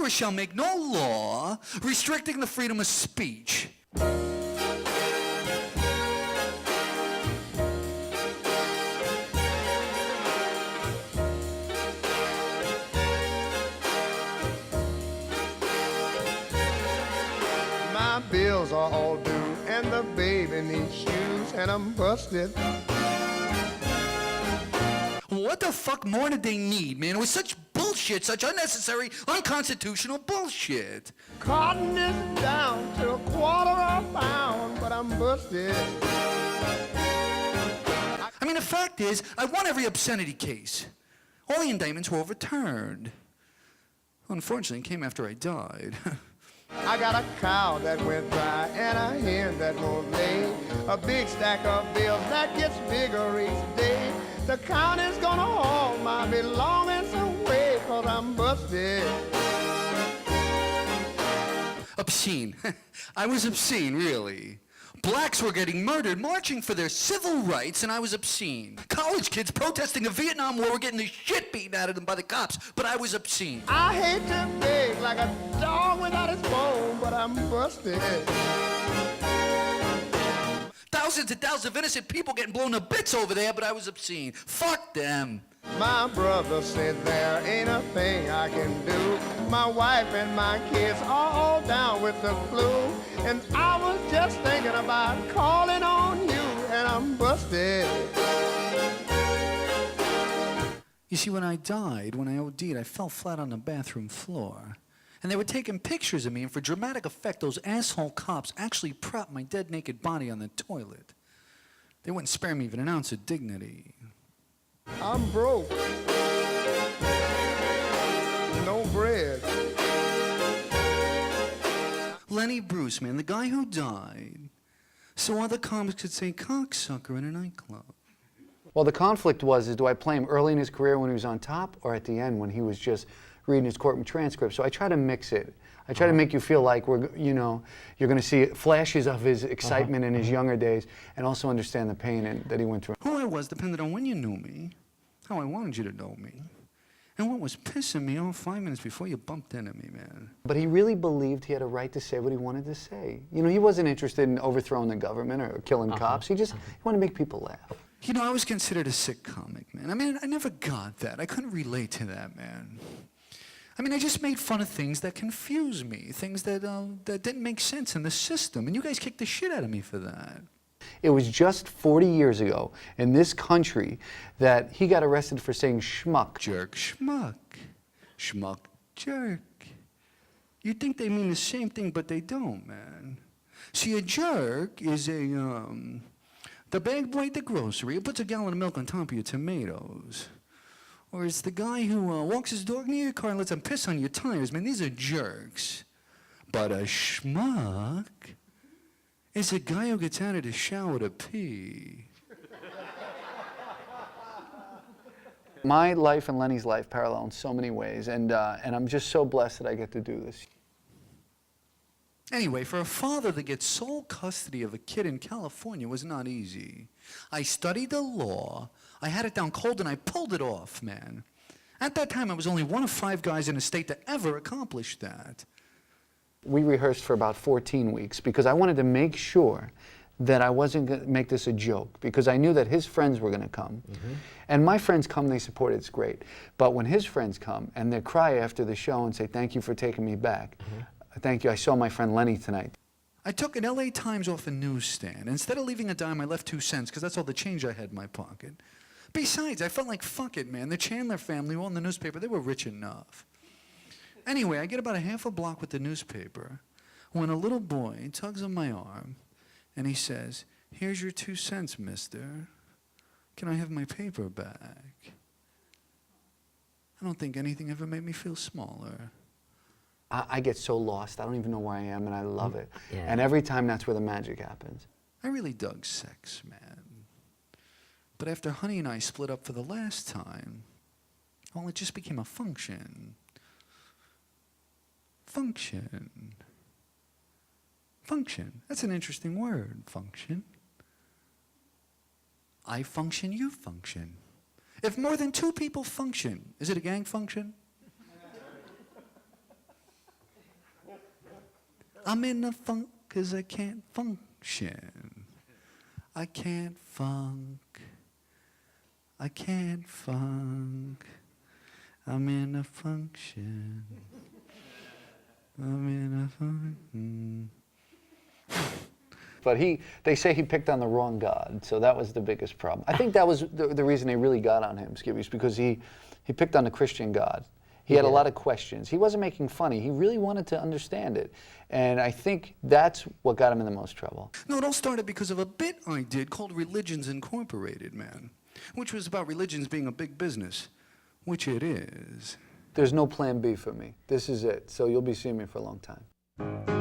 Congress shall make no law restricting the freedom of speech. My bills are all due, and the baby needs shoes, and I'm busted. What the fuck more did they need, man? It was such bullshit, such unnecessary, unconstitutional bullshit. Cotton is down to a quarter of a pound, but I'm busted. I mean, the fact is, I won every obscenity case. All the indictments were overturned. Unfortunately, it came after I died. I got a cow that went dry and a hen that won't lay. A big stack of bills that gets bigger each day. The county's gonna haul my belongings away 'cause I'm busted. Obscene. I was obscene, really. Blacks were getting murdered, marching for their civil rights, and I was obscene. College kids protesting the Vietnam War were getting the shit beaten out of them by the cops, but I was obscene. I hate to beg like a dog without his bone, but I'm busted. Thousands and thousands of innocent people getting blown to bits over there, but I was obscene. Fuck them. My brother said there ain't a thing I can do. My wife and my kids are all down with the flu. And I was just thinking about calling on you, and I'm busted. You see, when I died, when I OD'd, I fell flat on the bathroom floor. And they were taking pictures of me, and for dramatic effect, those asshole cops actually propped my dead naked body on the toilet. They wouldn't spare me even an ounce of dignity. I'm broke. No bread. Lenny Bruce, man, the guy who died, so other comics could say cocksucker in a nightclub. Well, the conflict was, do I play him early in his career when he was on top, or at the end when he was just reading his courtroom transcript? So I try to mix it. I try to make you feel like you're going to see flashes of his excitement in his younger days, and also understand the pain that he went through. Who I was depended on when you knew me, how I wanted you to know me, and what was pissing me off 5 minutes before you bumped into me, man. But he really believed he had a right to say what he wanted to say. You know, he wasn't interested in overthrowing the government or killing cops. He wanted to make people laugh. You know, I was considered a sick comic, man. I mean, I never got that. I couldn't relate to that, man. I mean, I just made fun of things that confused me, things that didn't make sense in the system, and you guys kicked the shit out of me for that. It was just 40 years ago in this country that he got arrested for saying schmuck. Jerk, schmuck. Schmuck, jerk. You'd think they mean the same thing, but they don't, man. See, a jerk is the bag boy at the grocery who puts a gallon of milk on top of your tomatoes. Or it's the guy who walks his dog near your car and lets him piss on your tires. Man, these are jerks. But a schmuck is a guy who gets out of the shower to pee. My life and Lenny's life parallel in so many ways, and I'm just so blessed that I get to do this. Anyway, for a father to get sole custody of a kid in California was not easy. I studied the law, I had it down cold, and I pulled it off, man. At that time, I was only one of 5 guys in the state to ever accomplish that. We rehearsed for about 14 weeks because I wanted to make sure that I wasn't going to make this a joke, because I knew that his friends were going to come. And my friends come, they support it, it's great. But when his friends come and they cry after the show and say, "Thank you for taking me back. Thank you, I saw my friend Lenny tonight." I took an LA Times off a newsstand. Instead of leaving a dime, I left 2 cents, because that's all the change I had in my pocket. Besides, I felt like, fuck it, man. The Chandler family were in the newspaper. They were rich enough. Anyway, I get about a half a block with the newspaper when a little boy tugs on my arm and he says, "Here's your 2 cents, mister. Can I have my paper back?" I don't think anything ever made me feel smaller. I get so lost, I don't even know where I am, and I love it. Yeah. And every time that's where the magic happens. I really dug sex, man. But after Honey and I split up for the last time, well, it just became a function. Function. Function. That's an interesting word, function. I function, you function. If more than 2 people function, is it a gang function? I'm in a funk 'cause I can't function. I can't funk. I can't funk. I'm in a function. I'm in a function. But they say he picked on the wrong God, so that was the biggest problem. I think that was the reason they really got on him, Skibby's, because he picked on the Christian God. He had a lot of questions. He wasn't making funny. He really wanted to understand it. And I think that's what got him in the most trouble. No, it all started because of a bit I did called Religions Incorporated, man, which was about religions being a big business, which it is. There's no plan B for me. This is it. So you'll be seeing me for a long time.